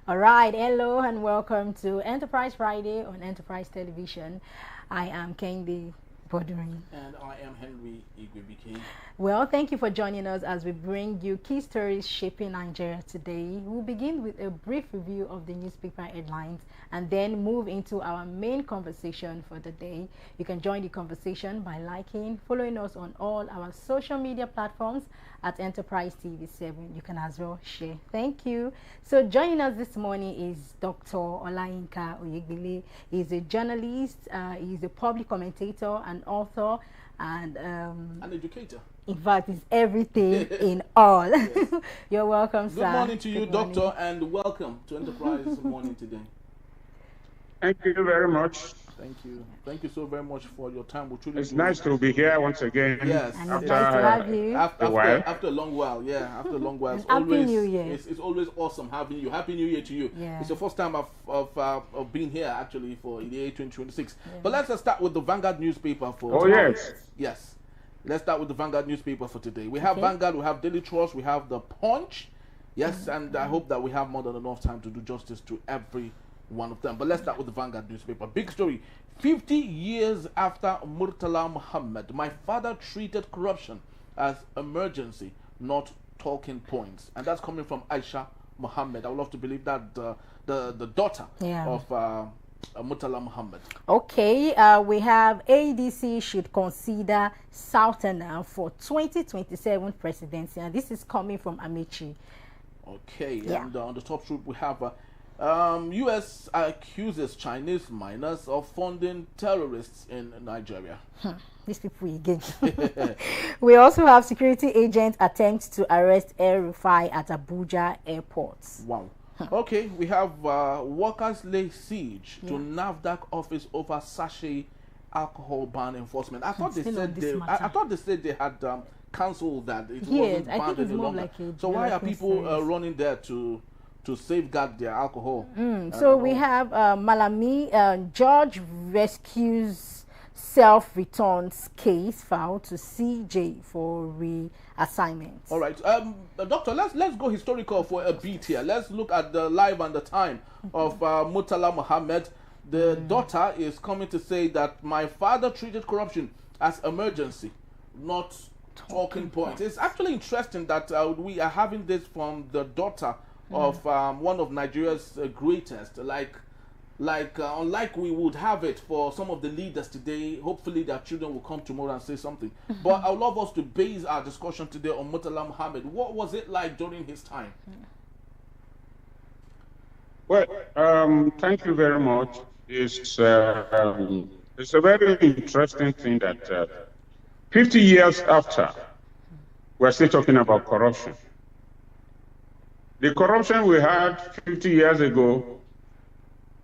All right, hello and welcome to Enterprise Friday on Enterprise Television. I am Kendi Bodurin. And I am Henry Igwebike. Well, thank you for joining us as we bring you key stories shaping Nigeria today. We'll begin with a brief review of the newspaper headlines and then move into our main conversation for the day. You can join the conversation by liking, following us on all our social media platforms at Enterprise TV 7. You can as well share. Thank you. So joining us this morning is Dr. Olayinka Oyegbile. He's a journalist, he's a public commentator and author, and an educator. In fact, it's everything in all. Yes. You're welcome, sir. Good morning to you, Doctor, and welcome to Enterprise Morning today. Thank you very much. Thank you. Thank you so very much for your time. It's nice to be here once again. Yes. And it's nice to have you. After a long while, yeah. After a long while. Happy New Year. It's always awesome having you. Happy New Year to you. Yeah. It's the first time of being here, actually, for the year 2026. Yeah. But let's just start with the Vanguard newspaper for today. Yes. Yes. Let's start with the Vanguard newspaper for today. We have Vanguard, we have Daily Trust, we have The Punch. Yes, and I hope that we have more than enough time to do justice to every one of them. But let's start with the Vanguard newspaper. Big story. 50 years after Murtala Muhammad, my father treated corruption as emergency, not talking points. And that's coming from Aisha Muhammad. I would love to believe that the daughter of Murtala Muhammad. Okay, we have ADC should consider Southern for 2027 presidency, and this is coming from Amici. Okay, and on the top troop we have U.S. accuses Chinese miners of funding terrorists in Nigeria. These people again. We also have security agents attempt to arrest El-Rufai at Abuja airport. Wow. Okay, we have workers lay siege to NAFDAC office over sachet alcohol ban enforcement. I thought they said they had cancelled that. It wasn't banned any longer. So why are people running there to safeguard their alcohol? So we have Malami, George rescues self-returns case filed to CJ for reassignment. All right, Doctor, let's go historical for a bit here. Let's look at the life and the time of Murtala Muhammad. The daughter is coming to say that my father treated corruption as emergency, not talking points. It's actually interesting that we are having this from the daughter of one of Nigeria's greatest, unlike we would have it for some of the leaders today. Hopefully their children will come tomorrow and say something. But I would love us to base our discussion today on Murtala Muhammad. What was it like during his time? Well, thank you very much. It's a very interesting thing that 50 years after, we're still talking about corruption. The corruption we had 50 years ago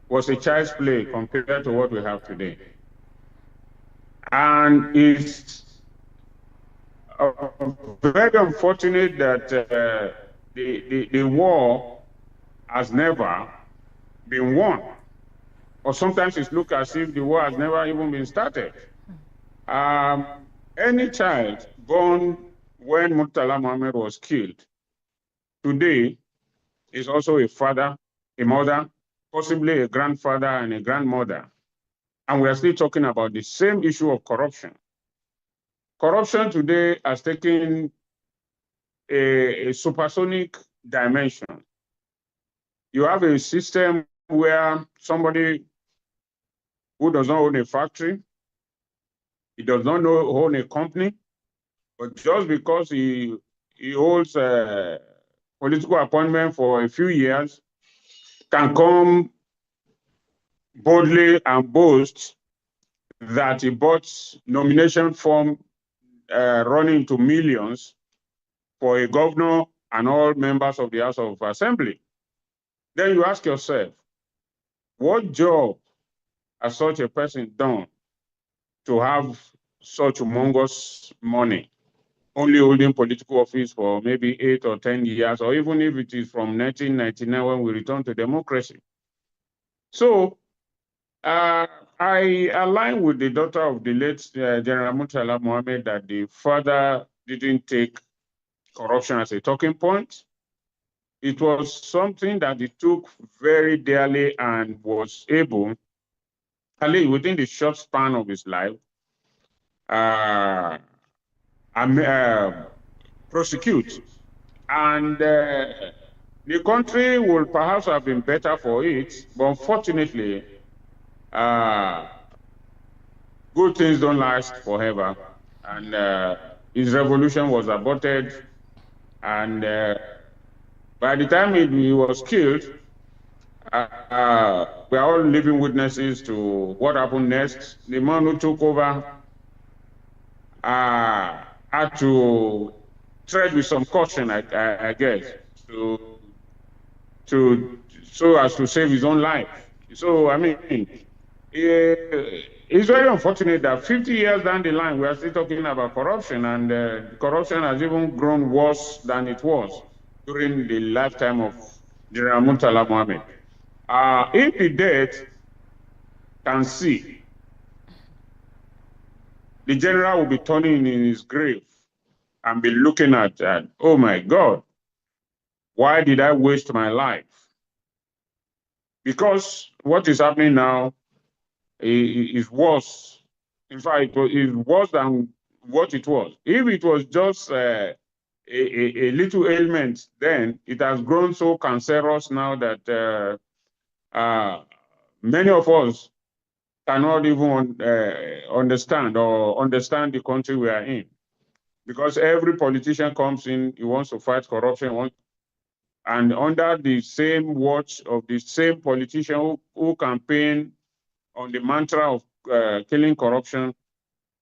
was a child's play compared to what we have today. And it's very unfortunate that the war has never been won. Or sometimes it's looked as if the war has never even been started. Any child born when Murtala Muhammad was killed today is also a father, a mother, possibly a grandfather and a grandmother. And we are still talking about the same issue of corruption. Corruption today has taken a supersonic dimension. You have a system where somebody who does not own a factory, he does not own a company, but just because he holds a political appointment for a few years, can come boldly and boast that he bought nomination form running to millions for a governor and all members of the House of Assembly. Then you ask yourself, what job has such a person done to have such humongous money, only holding political office for maybe 8 or 10 years, or even if it is from 1999 when we return to democracy? So I align with the daughter of the late General Murtala Muhammad that the father didn't take corruption as a talking point. it was something that he took very dearly and was able, at least within the short span of his life, prosecute. And the country would perhaps have been better for it, but unfortunately, good things don't last forever. And his revolution was aborted. And by the time he was killed, we are all living witnesses to what happened next. The man who took over had to tread with some caution, I guess, so as to save his own life. So, I mean, it's very unfortunate that 50 years down the line, we are still talking about corruption, and corruption has even grown worse than it was during the lifetime of General Murtala Mohammed. If the dead can see, the general will be turning in his grave and be looking at that. Oh my God, why did I waste my life? Because what is happening now is worse. In fact, it is worse than what it was. If it was just a little ailment, then it has grown so cancerous now that many of us cannot even understand the country we are in. Because every politician comes in, he wants to fight corruption, and under the same watch of the same politician who campaign on the mantra of killing corruption,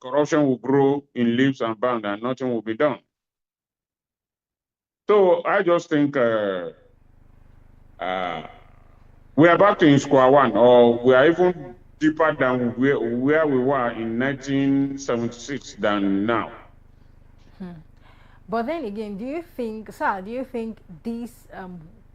corruption will grow in leaps and bounds and nothing will be done. So I just think we are back to square one, or we are even deeper than where we were in 1976 than now. But then again, do you think this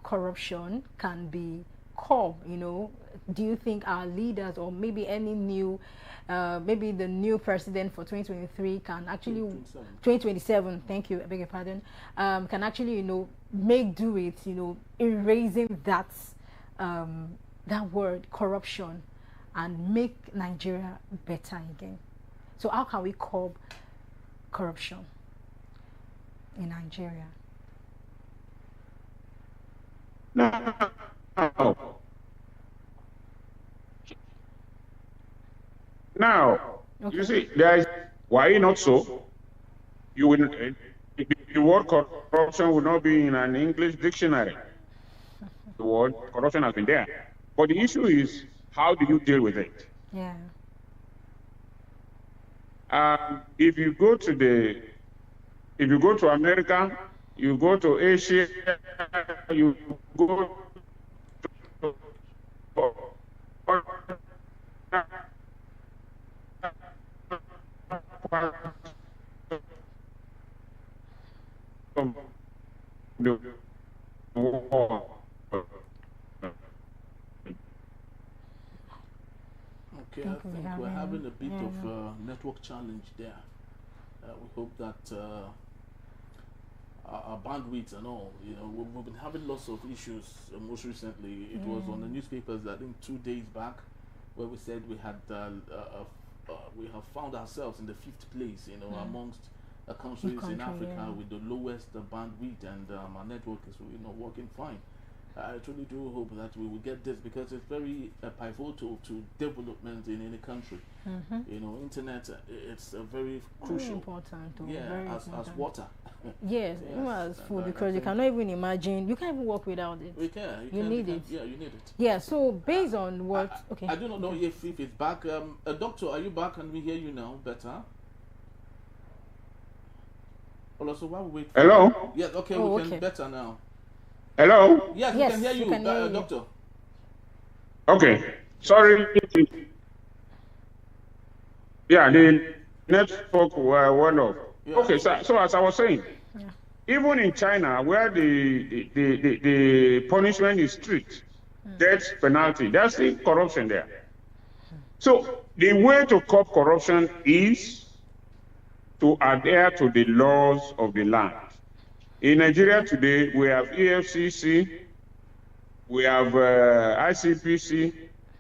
corruption can be curbed? You know, do you think our leaders, or maybe any new, maybe the new president for 2023 can actually 2027? Thank you, I beg your pardon. Can actually, you know, make do with, you know, erasing that that word corruption and make Nigeria better again. So how can we curb corruption in Nigeria? Now, okay. You see, there is, why not so? You will, the word corruption will not be in an English dictionary. The word corruption has been there. But the issue is, how do you deal with it? Yeah. If you go to America, you go to Asia, you go to the war. Okay, I think we're having a bit of a network challenge there. We hope that our bandwidth and all, you know, we've been having lots of issues. Most recently, it was on the newspapers, I think 2 days back, where we said we had we have found ourselves in the 5th place, you know, amongst countries in Africa with the lowest bandwidth, and our network is, you know, working fine. I truly do hope that we will get this, because it's very pivotal to development in any country. You know, internet, it's a very crucial, very important. As water. Yes, as food, because you cannot even imagine. You can't even work without it. We can. You need it. Yeah, you need it. Yeah. So based on what? I do not know if it's back. Doctor, are you back? Can we hear you now better? Well, also, while we wait. Hello. Yes. Okay. We can better now. Hello? Yes, we can hear you, Doctor. Okay. Sorry. Yeah, the network went off. Yeah. Okay, so as I was saying, even in China, where the punishment is strict, death penalty, there's still corruption there. So the way to curb corruption is to adhere to the laws of the land. In Nigeria today, we have EFCC, we have ICPC,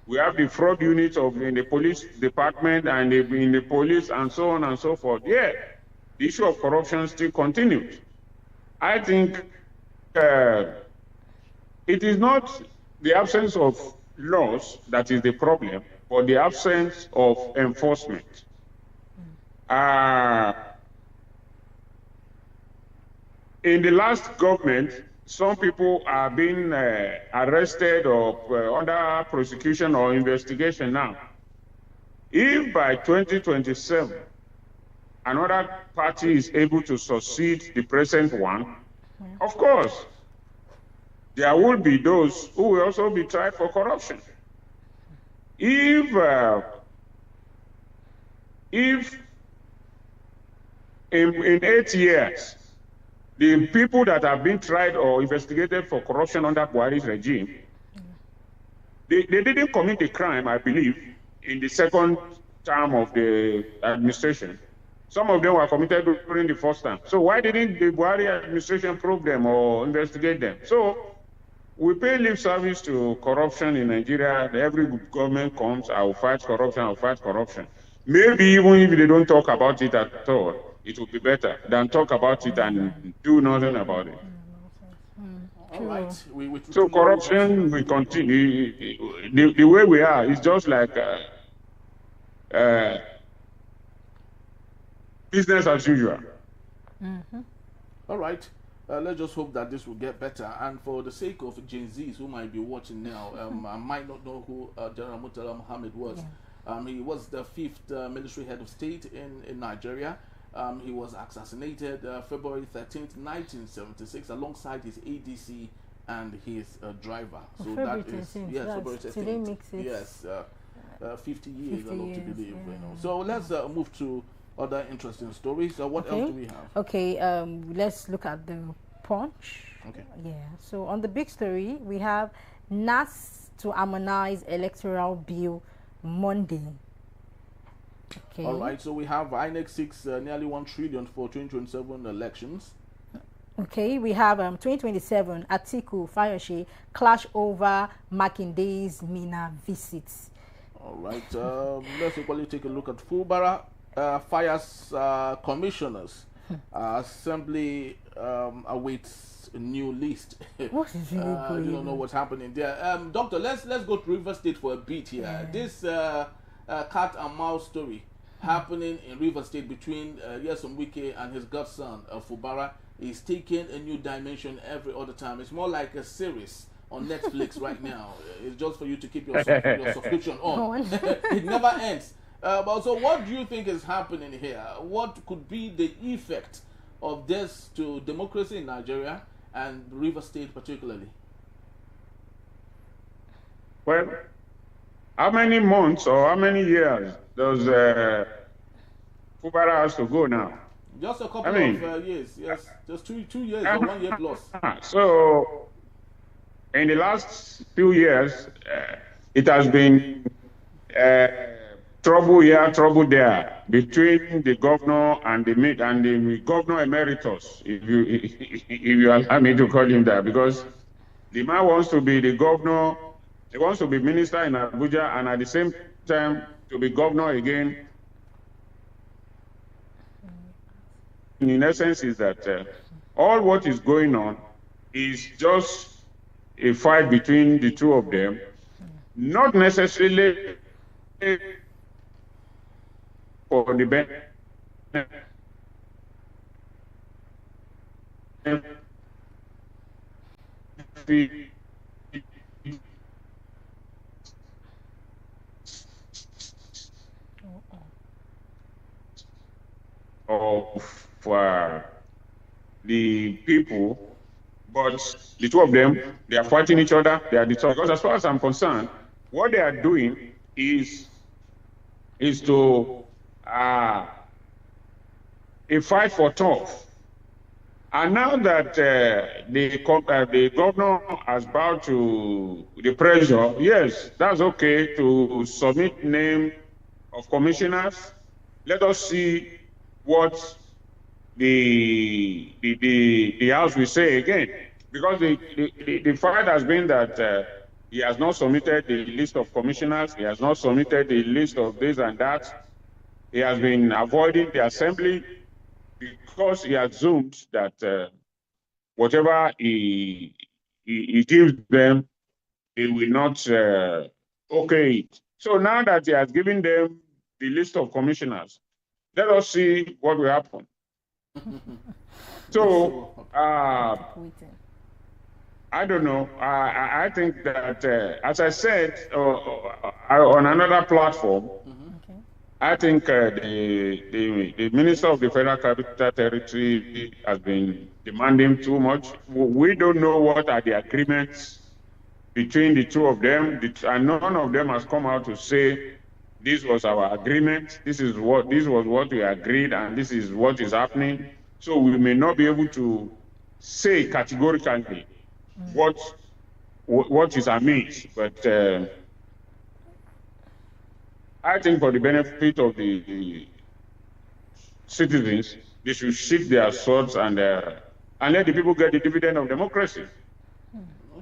we have the fraud unit in the police department and in the police and so on and so forth. Yeah, the issue of corruption still continues. I think it is not the absence of laws that is the problem, but the absence of enforcement. In the last government, some people are being arrested or under prosecution or investigation now. If by 2027, another party is able to succeed the present one, of course, there will be those who will also be tried for corruption. If in 8 years, the people that have been tried or investigated for corruption under Buhari's regime, they didn't commit a crime, I believe, in the second term of the administration. Some of them were committed during the first term. So why didn't the Buhari administration probe them or investigate them? So we pay lip service to corruption in Nigeria. Every government comes, I will fight corruption, I will fight corruption. Maybe even if they don't talk about it at all, it would be better than talk about it and do nothing about it. All right. So corruption will continue. The way we are is just like business as usual. All right. Let's just hope that this will get better. And for the sake of Gen Zs who might be watching now, I might not know who General Murtala Muhammad was. He was the 5th military head of state in Nigeria. He was assassinated February 13th, 1976, alongside his ADC and his driver. So that is, yes, February 13th. Yes, 50 years, I love to believe. You know. So let's move to other interesting stories. What else do we have? Okay, let's look at the Punch. Okay. Yeah. So on the big story, we have NAS to harmonize electoral bill Monday. Okay. All right. So we have INEC 6 nearly 1 trillion for 2027 elections. Okay, we have 2027 Atiku Fayoshe clash over Makinde's Mina visits. All right. Let's equally take a look at Fulbara. Fires commissioners. Assembly awaits a new list. What is really going You don't know what's happening there. Doctor, let's go to River State for a bit here. Yeah. This cat and mouse story happening in River State between Nyesom Wike and his godson Fulbara is taking a new dimension every other time. It's more like a series on Netflix right now. It's just for you to keep your subscription on. It never ends. But so what do you think is happening here? What could be the effect of this to democracy in Nigeria and River State particularly? Well, how many months or how many years does Fulbara has to go now? Just a couple of years, yes. Just two years or 1 year plus. So, in the last few years, it has been trouble here, trouble there between the governor and the governor emeritus, if you allow me to call him that, because the man wants to be the governor, he wants to be minister in Abuja, and at the same time to be governor again. In essence, is that all what is going on is just a fight between the two of them, not necessarily for the benefit of the people, but the two of them, they are fighting each other. They are because as far as I'm concerned, what they are doing is to a fight for turf. And now that the governor has bowed to the pressure, yes, that's okay to submit name of commissioners. Let us see what the House will say again, because the fight has been that he has not submitted the list of commissioners, he has not submitted the list of this and that. He has been avoiding the assembly because he assumed that whatever he gives them, he will not okay it. So now that he has given them the list of commissioners, let us see what will happen. So, I don't know. I think that, as I said on another platform, I think the Minister of the Federal Capital Territory has been demanding too much. We don't know what are the agreements between the two of them, and none of them has come out to say this was our agreement, this was what we agreed, and this is what is happening. So we may not be able to say categorically what is amiss, but I think for the benefit of the citizens, they should shift their thoughts and let the people get the dividend of democracy.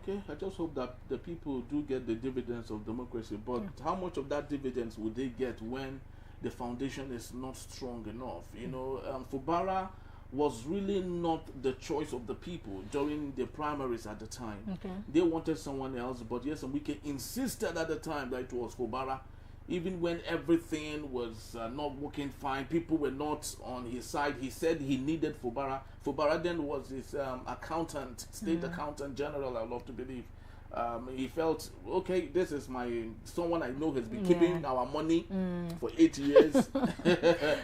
Okay, I just hope that the people do get the dividends of democracy, but how much of that dividends would they get when the foundation is not strong enough? You know, Fubara was really not the choice of the people during the primaries at the time. They wanted someone else, but yes, and we insisted at the time that it was Fubara. Even when everything was not working fine, people were not on his side. He said he needed Fubara. Fubara then was his accountant, state accountant general, I love to believe. He felt, okay, this is someone I know has been keeping our money for 8 years.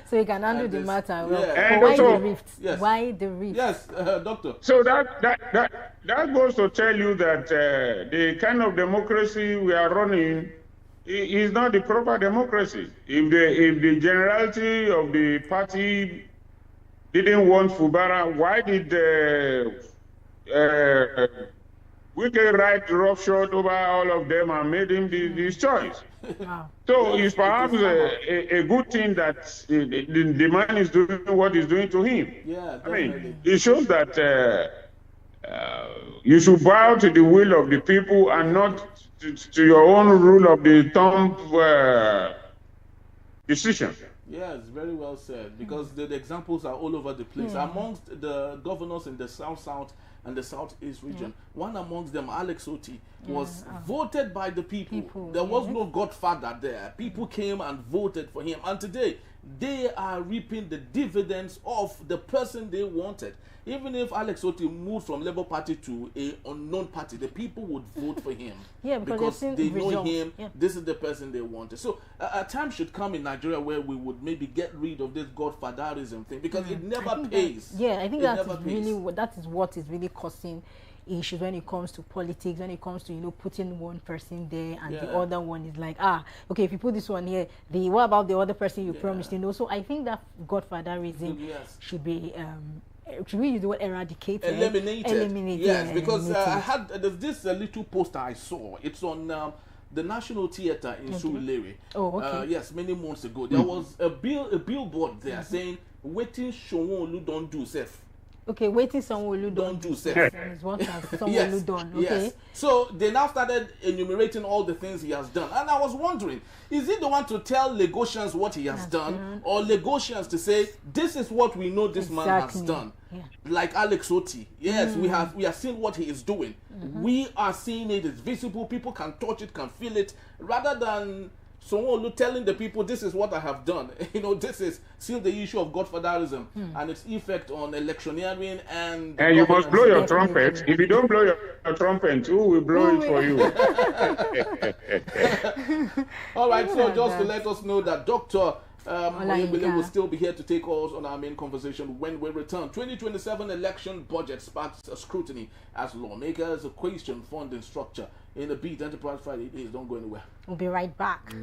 So he can handle the matter. Well, and why also, the rift? Yes. Why the rift? Yes, Doctor. So that goes to tell you that the kind of democracy we are running is not the proper democracy. If the generality of the party didn't want Fubara, why did we can write roughshod over all of them and made him this choice? Wow. So it's perhaps a good thing that the man is doing what he's doing to him. Yeah, I mean, it shows that you should bow to the will of the people and not to your own rule of the thumb decision. Yes, very well said, because the examples are all over the place. Amongst the governors in the South and the Southeast region, one amongst them, Alex Oti, was voted by the people. There was no godfather there. People came and voted for him. And today, they are reaping the dividends of the person they wanted. Even if Alex Oti moved from Labour Party to an unknown party, the people would vote for him. because they know him. This is the person they wanted. So a time should come in Nigeria where we would maybe get rid of this godfatherism thing, because it never pays. I think that is what is really causing issues when it comes to politics, when it comes to putting one person there and the other one is like, okay, if you put this one here, what about the other person you promised? So I think that godfatherism should be should we use the word eradicated? Eliminated. Yes, because there's this little poster I saw. It's on the National Theatre in Surulere. Oh, okay. Yes, many months ago. There was a billboard there saying, "Waiting Shonwolu don't do safe." Okay, waiting someone don't do safe. What has someone done? Okay. Yes. So they now started enumerating all the things he has done. And I was wondering, is he the one to tell Lagosians what he has done, or Lagosians to say, this is what we know this man has done? Like Alex Oti. Yes, we have seen what he is doing. We are seeing it, it's visible, people can touch it, can feel it, rather than someone telling the people, this is what I have done. This is still the issue of godfatherism and its effect on electioneering and you must blow your trumpet. If you don't blow your trumpet, who will blow it for you? All right, so just to let us know that Dr. will still be here to take us on our main conversation when we return. 2027 election budget sparks a scrutiny as lawmakers question funding structure. In a beat, Enterprise Friday, don't go anywhere. We'll be right back.